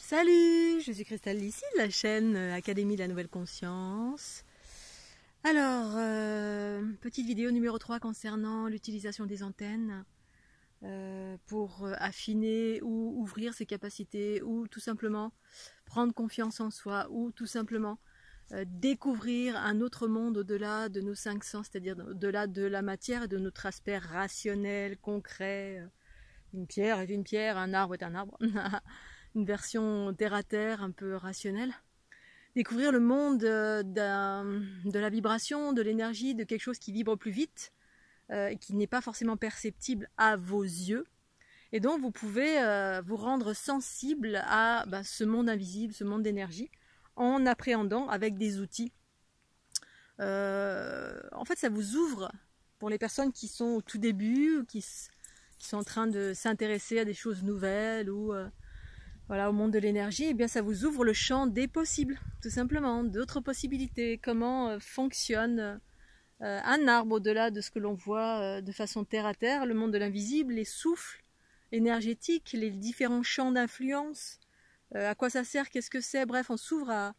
Salut, je suis Christelle ici de la chaîne Académie de la Nouvelle Conscience. Alors, petite vidéo numéro 3 concernant l'utilisation des antennes pour affiner ou ouvrir ses capacités ou tout simplement prendre confiance en soi ou tout simplement découvrir un autre monde au-delà de nos 5 sens, c'est-à-dire au-delà de la matière et de notre aspect rationnel, concret. Une pierre est une pierre, un arbre est un arbre. Une version terre-à-terre, un peu rationnelle. Découvrir le monde de la vibration, de l'énergie, de quelque chose qui vibre plus vite, qui n'est pas forcément perceptible à vos yeux. Et donc vous pouvez vous rendre sensible à ce monde invisible, ce monde d'énergie, en appréhendant avec des outils. En fait, ça vous ouvre, pour les personnes qui sont au tout début, qui sont en train de s'intéresser à des choses nouvelles ou voilà, au monde de l'énergie, eh bien ça vous ouvre le champ des possibles, tout simplement, d'autres possibilités, comment fonctionne un arbre au-delà de ce que l'on voit de façon terre à terre, le monde de l'invisible, les souffles énergétiques, les différents champs d'influence, à quoi ça sert, qu'est-ce que c'est, bref, on s'ouvre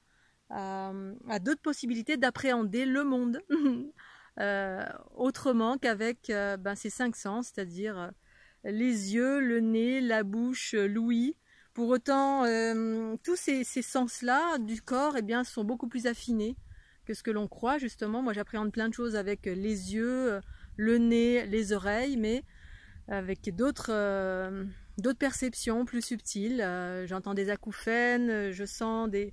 à d'autres possibilités d'appréhender le monde autrement qu'avec ces 5 sens, c'est-à-dire les yeux, le nez, la bouche, l'ouïe. Pour autant, tous ces sens-là du corps sont beaucoup plus affinés que ce que l'on croit, justement. Moi, j'appréhende plein de choses avec les yeux, le nez, les oreilles, mais avec d'autres perceptions plus subtiles. J'entends des acouphènes, je sens des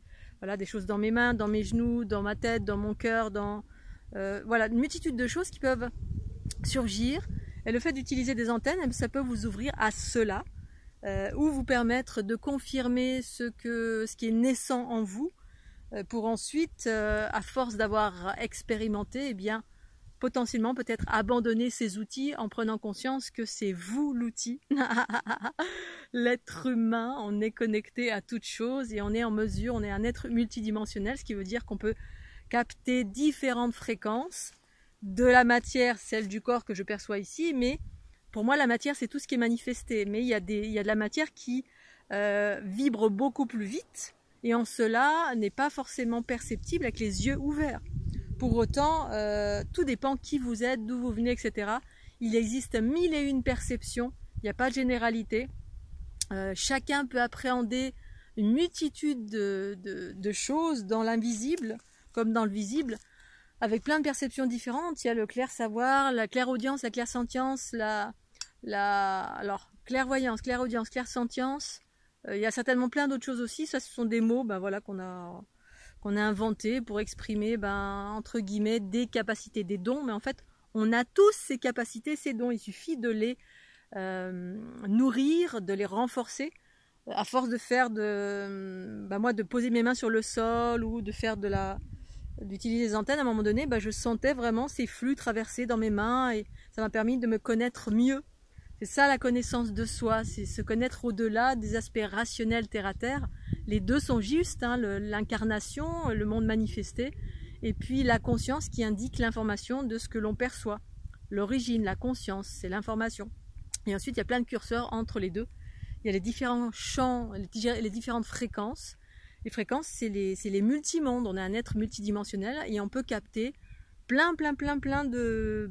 choses dans mes mains, dans mes genoux, dans ma tête, dans mon cœur, voilà, une multitude de choses qui peuvent surgir. Et le fait d'utiliser des antennes, ça peut vous ouvrir à cela. Ou vous permettre de confirmer ce qui est naissant en vous, pour ensuite, à force d'avoir expérimenté, potentiellement peut-être abandonner ces outils en prenant conscience que c'est vous l'outil. L'être humain, on est connecté à toute chose et on est en mesure, on est un être multidimensionnel, ce qui veut dire qu'on peut capter différentes fréquences de la matière, celle du corps que je perçois ici, mais pour moi, la matière, c'est tout ce qui est manifesté, mais il y a de la matière qui vibre beaucoup plus vite, et en cela n'est pas forcément perceptible avec les yeux ouverts. Pour autant, tout dépend qui vous êtes, d'où vous venez, etc. Il existe 1001 perceptions, il n'y a pas de généralité. Chacun peut appréhender une multitude de choses dans l'invisible, comme dans le visible, avec plein de perceptions différentes. Il y a le clair-savoir, la clairaudience, la clairsentience, alors clairvoyance, clairaudience, clairsentience, il y a certainement plein d'autres choses aussi. Ça, ce sont des mots voilà, qu'on a inventés pour exprimer entre guillemets des capacités, des dons, mais en fait on a tous ces capacités, ces dons, il suffit de les nourrir, de les renforcer. À force de faire moi de poser mes mains sur le sol ou de faire d'utiliser les antennes, à un moment donné, je sentais vraiment ces flux traverser dans mes mains et ça m'a permis de me connaître mieux. C'est ça la connaissance de soi, c'est se connaître au-delà des aspects rationnels terre-à-terre. Les deux sont justes, l'incarnation, le monde manifesté, et puis la conscience qui indique l'information de ce que l'on perçoit. L'origine, la conscience, c'est l'information. Et ensuite, il y a plein de curseurs entre les deux. Il y a les différents champs, les différentes fréquences. Les fréquences, c'est les multimondes. On est un être multidimensionnel et on peut capter plein de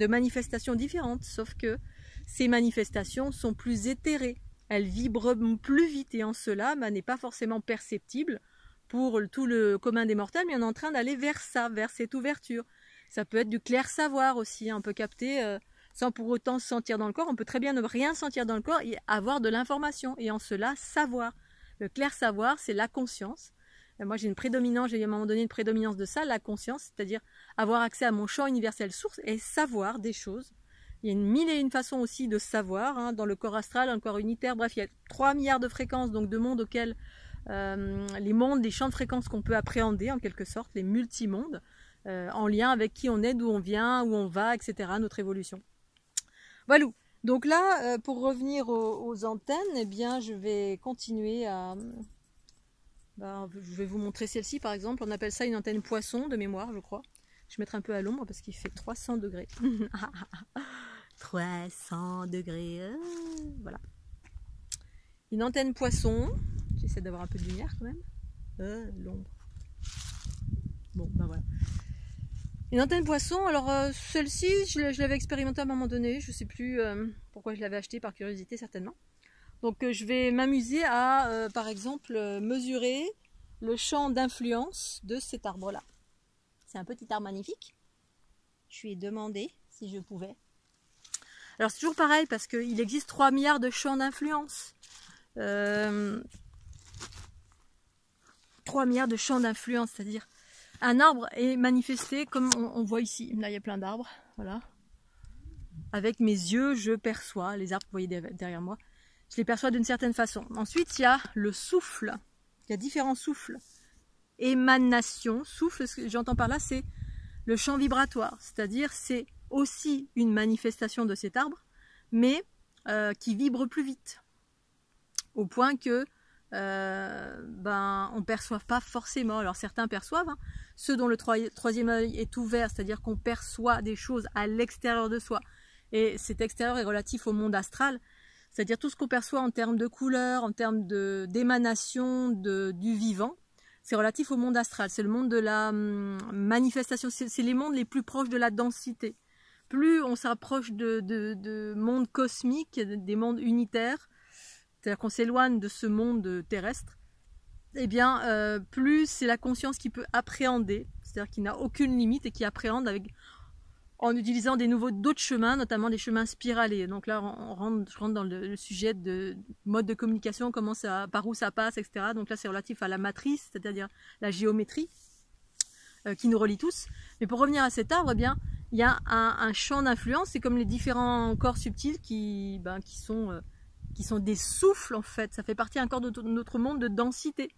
manifestations différentes, sauf que ces manifestations sont plus éthérées, elles vibrent plus vite et en cela n'est pas forcément perceptible pour tout le commun des mortels, mais on est en train d'aller vers ça, vers cette ouverture. Ça peut être du clair savoir aussi, on peut capter sans pour autant se sentir dans le corps, on peut très bien ne rien sentir dans le corps et avoir de l'information et en cela savoir. Le clair savoir, c'est la conscience. Moi, j'ai à un moment donné une prédominance de ça, la conscience, c'est-à-dire avoir accès à mon champ universel source et savoir des choses. Il y a une 1001 façons aussi de savoir, dans le corps astral, dans le corps unitaire, bref, il y a 3 milliards de fréquences, donc de mondes auxquels, les champs de fréquences qu'on peut appréhender en quelque sorte, les multimondes, en lien avec qui on est, d'où on vient, où on va, etc., notre évolution. Voilà. Donc là, pour revenir aux antennes, je vais continuer à... je vais vous montrer celle-ci par exemple, on appelle ça une antenne poisson de mémoire je crois. Je vais mettre un peu à l'ombre parce qu'il fait 300 degrés. 300 degrés, voilà. une antenne poisson. J'essaie d'avoir un peu de lumière quand même. L'ombre. Bon, ben voilà. Une antenne poisson, alors celle-ci, je l'avais expérimentée à un moment donné. Je ne sais plus pourquoi je l'avais achetée, par curiosité certainement. Donc je vais m'amuser à, par exemple, mesurer le champ d'influence de cet arbre-là. C'est un petit arbre magnifique. Je lui ai demandé si je pouvais. Alors c'est toujours pareil parce qu'il existe 3 milliards de champs d'influence. 3 milliards de champs d'influence, c'est-à-dire un arbre est manifesté comme on voit ici. Là il y a plein d'arbres, voilà. Avec mes yeux, je perçois les arbres que vous voyez derrière moi. Je les perçois d'une certaine façon. Ensuite, il y a le souffle. Il y a différents souffles. Émanation, souffle, ce que j'entends par là, c'est le champ vibratoire. C'est-à-dire, c'est aussi une manifestation de cet arbre, mais qui vibre plus vite. Au point que on ne perçoit pas forcément. Alors certains perçoivent, hein, ceux dont le troisième œil est ouvert, c'est-à-dire qu'on perçoit des choses à l'extérieur de soi. Et cet extérieur est relatif au monde astral. C'est-à-dire tout ce qu'on perçoit en termes de couleurs, en termes d'émanation du vivant, c'est relatif au monde astral. C'est le monde de la manifestation, c'est les mondes les plus proches de la densité. Plus on s'approche de mondes cosmiques, des mondes unitaires, c'est-à-dire qu'on s'éloigne de ce monde terrestre, eh bien, plus c'est la conscience qui peut appréhender, c'est-à-dire qui n'a aucune limite et qui appréhende en utilisant d'autres chemins, notamment des chemins spiralés. Donc là, je rentre dans le sujet de mode de communication, par où ça passe, etc. Donc là, c'est relatif à la matrice, c'est-à-dire la géométrie, qui nous relie tous. Mais pour revenir à cet arbre, eh bien, il y a un champ d'influence. C'est comme les différents corps subtils qui sont des souffles, en fait. Ça fait partie encore de notre monde de densité.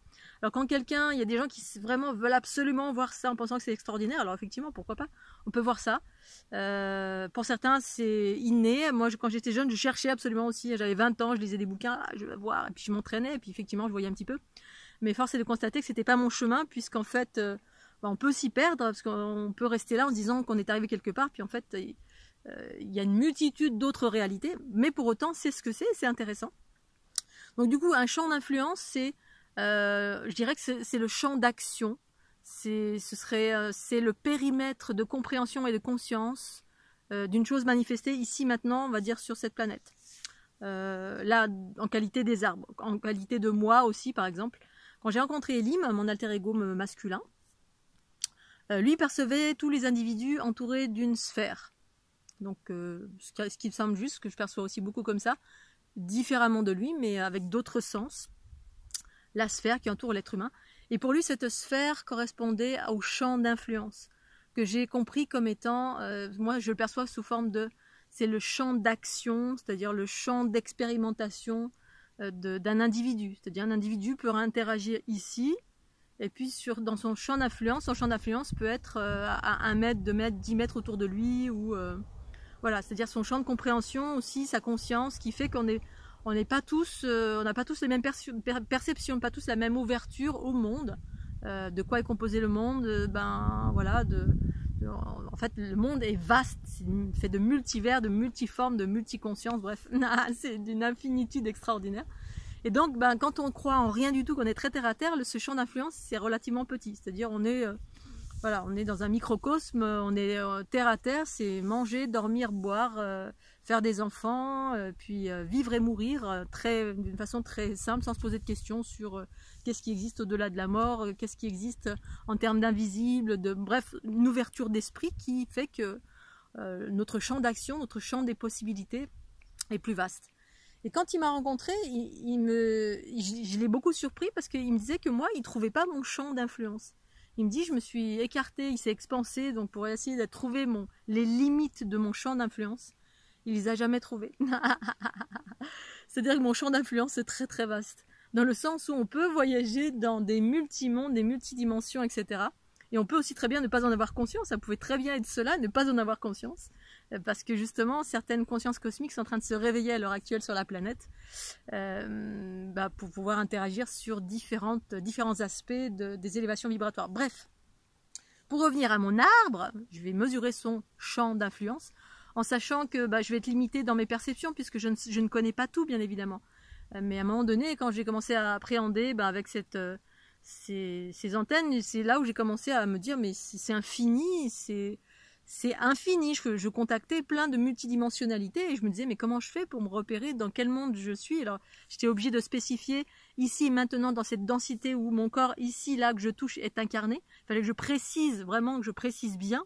Alors quand il y a des gens qui vraiment veulent absolument voir ça en pensant que c'est extraordinaire, alors effectivement, pourquoi pas, on peut voir ça. Pour certains, c'est inné. Moi, quand j'étais jeune, je cherchais absolument aussi. J'avais 20 ans, je lisais des bouquins, je vais voir, et puis je m'entraînais, et puis effectivement, je voyais un petit peu. Mais force est de constater que c'était pas mon chemin, puisqu'en fait, on peut s'y perdre, parce qu'on peut rester là en se disant qu'on est arrivé quelque part, puis en fait, il y a une multitude d'autres réalités, mais pour autant, c'est ce que c'est intéressant. Donc du coup, un champ d'influence, je dirais que c'est le champ d'action, c'est le périmètre de compréhension et de conscience d'une chose manifestée ici maintenant, on va dire sur cette planète. Là, en qualité des arbres, en qualité de moi aussi par exemple. Quand j'ai rencontré Elim, mon alter ego masculin, lui percevait tous les individus entourés d'une sphère. Donc ce qui me semble juste, que je perçois aussi beaucoup comme ça, différemment de lui, mais avec d'autres sens. La sphère qui entoure l'être humain. Et pour lui, cette sphère correspondait au champ d'influence, que j'ai compris comme étant, moi je le perçois sous forme c'est le champ d'action, c'est-à-dire le champ d'expérimentation d'un individu. C'est-à-dire un individu peut interagir ici, et puis dans son champ d'influence peut être à 1 mètre, 2 mètres, 10 mètres autour de lui, ou voilà, c'est-à-dire son champ de compréhension aussi, sa conscience, qui fait on n'a pas tous les mêmes perceptions, pas tous la même ouverture au monde. De quoi est composé le monde? Voilà, en fait, le monde est vaste, c'est fait de multivers, de multiformes, de multiconsciences, bref, c'est d'une infinitude extraordinaire. Et donc, quand on croit en rien du tout, qu'on est très terre à terre, ce champ d'influence, c'est relativement petit. C'est-à-dire, on est dans un microcosme, on est terre à terre, c'est manger, dormir, boire, faire des enfants, puis vivre et mourir d'une façon très simple, sans se poser de questions sur qu'est-ce qui existe au-delà de la mort, qu'est-ce qui existe en termes d'invisible, bref, une ouverture d'esprit qui fait que notre champ d'action, notre champ des possibilités est plus vaste. Et quand il m'a rencontré, je l'ai beaucoup surpris parce qu'il me disait que moi, il ne trouvait pas mon champ d'influence. Il me dit, je me suis écartée, il s'est expansé, donc pour essayer de trouver les limites de mon champ d'influence. Il les a jamais trouvées. C'est-à-dire que mon champ d'influence est très très vaste. Dans le sens où on peut voyager dans des multimondes, des multidimensions, etc. Et on peut aussi très bien ne pas en avoir conscience. Ça pouvait très bien être cela, ne pas en avoir conscience. Parce que justement, certaines consciences cosmiques sont en train de se réveiller à l'heure actuelle sur la planète pour pouvoir interagir sur différents aspects des élévations vibratoires. Bref, pour revenir à mon arbre, je vais mesurer son champ d'influence en sachant que je vais être limitée dans mes perceptions puisque je ne connais pas tout, bien évidemment. Mais à un moment donné, quand j'ai commencé à appréhender avec ces antennes, c'est là où j'ai commencé à me dire mais c'est infini, c'est infini. Je contactais plein de multidimensionnalités et je me disais mais comment je fais pour me repérer dans quel monde je suis. Alors j'étais obligée de spécifier ici maintenant dans cette densité où mon corps ici là que je touche est incarné. Il fallait que je précise vraiment, que je précise bien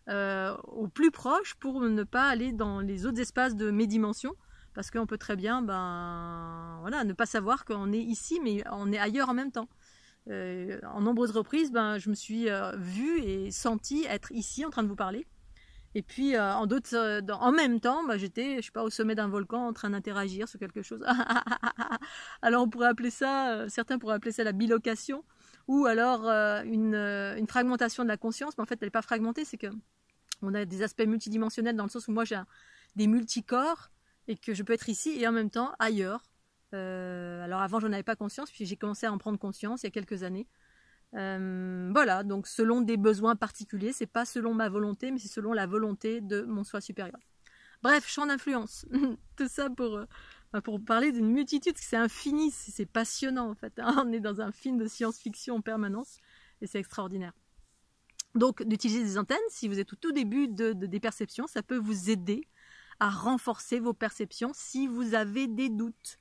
au plus proche pour ne pas aller dans les autres espaces de mes dimensions. Parce qu'on peut très bien voilà, ne pas savoir qu'on est ici, mais on est ailleurs en même temps. En nombreuses reprises, je me suis vue et sentie être ici en train de vous parler. Et puis en même temps, j'étais, je sais pas, au sommet d'un volcan en train d'interagir sur quelque chose. Alors on pourrait appeler ça, certains pourraient appeler ça la bilocation, ou alors une fragmentation de la conscience. Mais en fait, elle n'est pas fragmentée, c'est que on a des aspects multidimensionnels dans le sens où moi j'ai des multicorps et que je peux être ici et en même temps ailleurs. Alors avant j'en avais pas conscience, puis j'ai commencé à en prendre conscience il y a quelques années. Voilà, donc selon des besoins particuliers, c'est pas selon ma volonté, mais c'est selon la volonté de mon soi supérieur. Bref, champ d'influence. Tout ça pour parler d'une multitude, c'est infini, c'est passionnant en fait. On est dans un film de science-fiction en permanence et c'est extraordinaire. Donc d'utiliser des antennes, si vous êtes au tout début des perceptions, ça peut vous aider à renforcer vos perceptions si vous avez des doutes.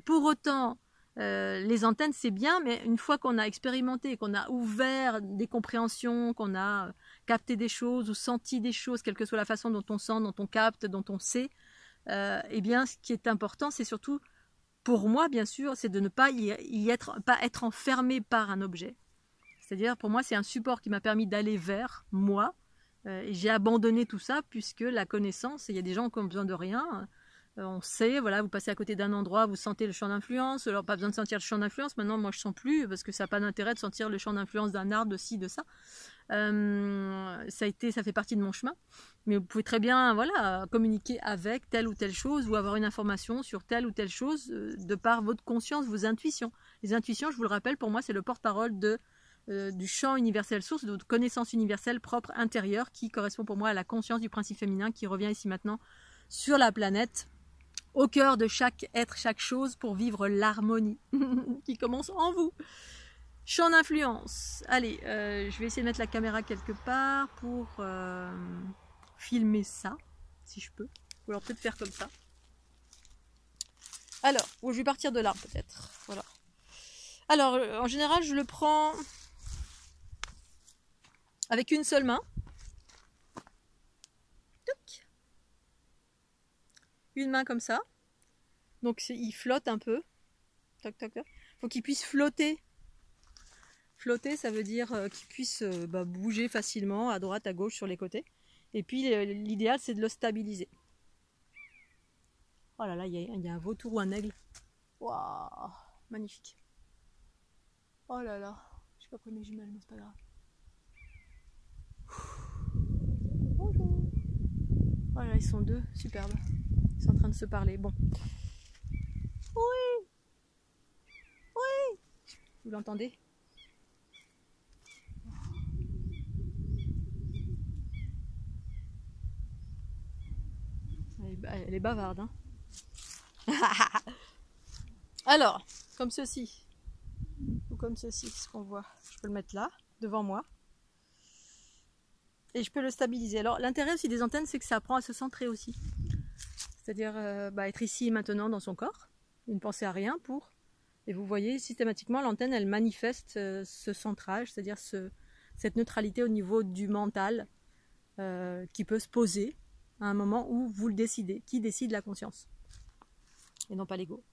Pour autant, les antennes c'est bien, mais une fois qu'on a expérimenté, qu'on a ouvert des compréhensions, qu'on a capté des choses ou senti des choses, quelle que soit la façon dont on sent, dont on capte, dont on sait, eh bien ce qui est important, c'est surtout, pour moi bien sûr, c'est de ne pas être enfermé par un objet. C'est-à-dire pour moi c'est un support qui m'a permis d'aller vers moi, et j'ai abandonné tout ça puisque la connaissance, il y a des gens qui ont besoin de rien. On sait, voilà, vous passez à côté d'un endroit, vous sentez le champ d'influence, alors pas besoin de sentir le champ d'influence, maintenant moi je sens plus, parce que ça n'a pas d'intérêt de sentir le champ d'influence d'un arbre, de ci, de ça. Ça fait partie de mon chemin, mais vous pouvez très bien voilà, communiquer avec telle ou telle chose, ou avoir une information sur telle ou telle chose, de par votre conscience, vos intuitions. Les intuitions, je vous le rappelle, pour moi c'est le porte-parole du champ universel source, de votre connaissance universelle propre intérieure, qui correspond pour moi à la conscience du principe féminin, qui revient ici maintenant sur la planète, au cœur de chaque être, chaque chose, pour vivre l'harmonie qui commence en vous. Champ d'influence. Allez, je vais essayer de mettre la caméra quelque part pour filmer ça, si je peux. Ou alors peut-être faire comme ça. Alors, je vais partir de là peut-être. Voilà. Alors, en général, je le prends avec une seule main. Touc. Une main comme ça. Donc il flotte un peu. Toc, toc, toc. Faut qu'il puisse flotter. Flotter, ça veut dire qu'il puisse bouger facilement à droite, à gauche, sur les côtés. Et puis l'idéal, c'est de le stabiliser. Oh là là, il y a un vautour ou un aigle. Waouh, magnifique. Oh là là, je sais pas pris mes jumelles, mais c'est pas grave. Bonjour. Oh là là, ils sont deux, superbes. Ils sont en train de se parler. Bon. Oui. Oui. Vous l'entendez? Elle est bavarde, hein. Alors, comme ceci. Ou comme ceci, ce qu'on voit. Je peux le mettre là, devant moi. Et je peux le stabiliser. Alors, l'intérêt aussi des antennes, c'est que ça apprend à se centrer aussi. C'est-à-dire être ici et maintenant dans son corps. Vous ne pensez à rien pour. Et vous voyez, systématiquement, l'antenne, elle manifeste ce centrage, c'est-à-dire cette neutralité au niveau du mental qui peut se poser à un moment où vous le décidez. Qui décide? La conscience. Et non pas l'ego.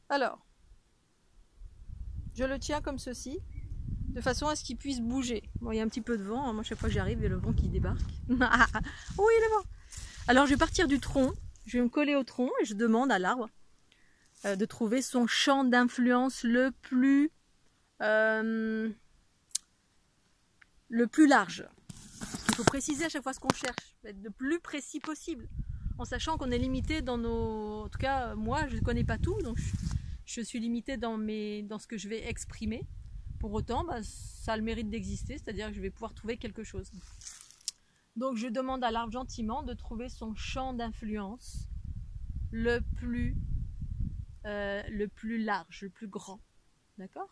Alors, je le tiens comme ceci, de façon à ce qu'il puisse bouger. Bon, il y a un petit peu de vent, hein. Moi chaque fois que j'arrive, il y a le vent qui débarque. Oui, le vent. Alors je vais partir du tronc, je vais me coller au tronc et je demande à l'arbre de trouver son champ d'influence le plus large. Il faut préciser à chaque fois ce qu'on cherche, être le plus précis possible, en sachant qu'on est limité dans nos... En tout cas, moi, je ne connais pas tout, donc je suis limitée dans ce que je vais exprimer. Pour autant, ça a le mérite d'exister, c'est-à-dire que je vais pouvoir trouver quelque chose. Donc je demande à l'arbre gentiment de trouver son champ d'influence le plus large, le plus grand. D'accord?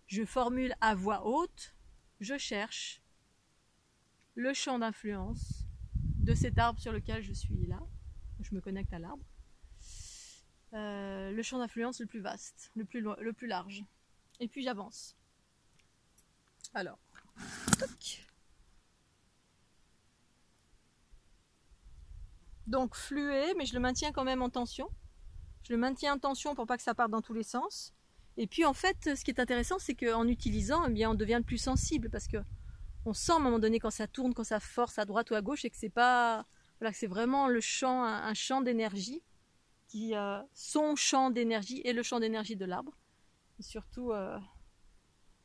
Je formule à voix haute, je cherche le champ d'influence de cet arbre sur lequel je suis là. Je me connecte à l'arbre. Le champ d'influence le plus vaste, le plus large. Et puis j'avance. Alors, toc. Donc fluet, mais je le maintiens quand même en tension. Je le maintiens en tension pour pas que ça parte dans tous les sens. Et puis en fait, ce qui est intéressant, c'est qu'en utilisant, eh bien, on devient le plus sensible parce que on sent à un moment donné quand ça tourne, quand ça force à droite ou à gauche, et que c'est pas, voilà, que c'est vraiment le champ, un champ d'énergie, qui son champ d'énergie et le champ d'énergie de l'arbre, et surtout,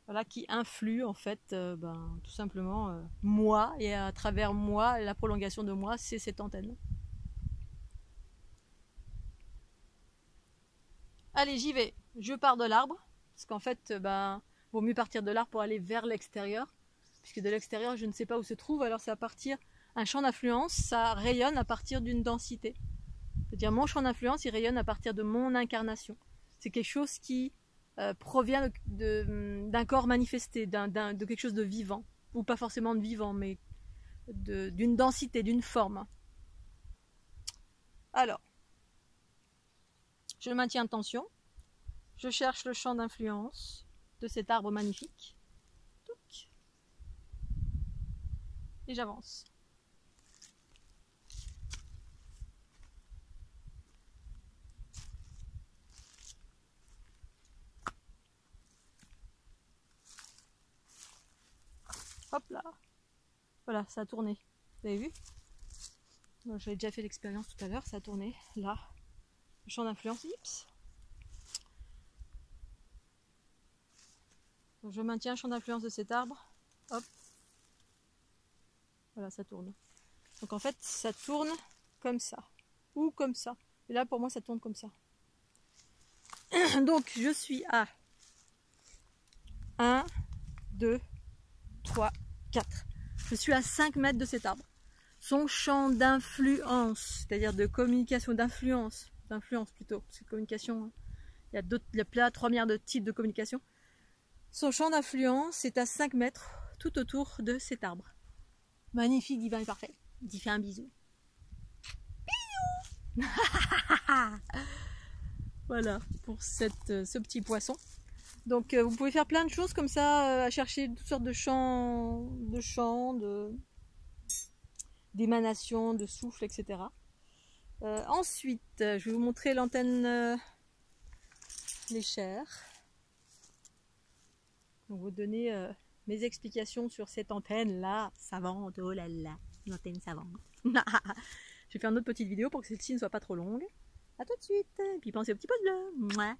voilà, qui influe en fait, tout simplement moi, et à travers moi, la prolongation de moi, c'est cette antenne. Allez, j'y vais. Je pars de l'arbre, parce qu'en fait, vaut mieux partir de l'arbre pour aller vers l'extérieur, puisque de l'extérieur, je ne sais pas où se trouve, alors c'est à partir, un champ d'influence, ça rayonne à partir d'une densité. C'est-à-dire mon champ d'influence, il rayonne à partir de mon incarnation. C'est quelque chose qui provient d'un corps manifesté, de quelque chose de vivant, ou pas forcément de vivant, mais d'une densité, d'une forme. Alors, je le maintiens en tension, je cherche le champ d'influence de cet arbre magnifique, et j'avance. Hop là, voilà, ça a tourné. Vous avez vu? J'avais déjà fait l'expérience tout à l'heure, ça a tourné. Là, le champ d'influence, donc je maintiens le champ d'influence de cet arbre. Hop. Voilà, ça tourne. Donc en fait, ça tourne comme ça. Ou comme ça. Et là, pour moi, ça tourne comme ça. Donc, je suis à 1, 2, 3, 4. Je suis à 5 mètres de cet arbre. Son champ d'influence, c'est-à-dire de communication, d'influence plutôt, parce que communication, il y a 3 milliards de types de communication. Son champ d'influence est à 5 mètres tout autour de cet arbre. Magnifique, divin et parfait. Il dit fait un bisou. Bisous. Voilà pour ce petit poisson. Donc vous pouvez faire plein de choses comme ça, à chercher toutes sortes de chants, d'émanations, de souffles, etc. Ensuite, je vais vous montrer l'antenne léchère. Donc vous donner mes explications sur cette antenne-là, savante, oh là là, une antenne savante. Je vais faire une autre petite vidéo pour que celle-ci ne soit pas trop longue. A tout de suite, et puis pensez au petit pouce bleu. Mouah.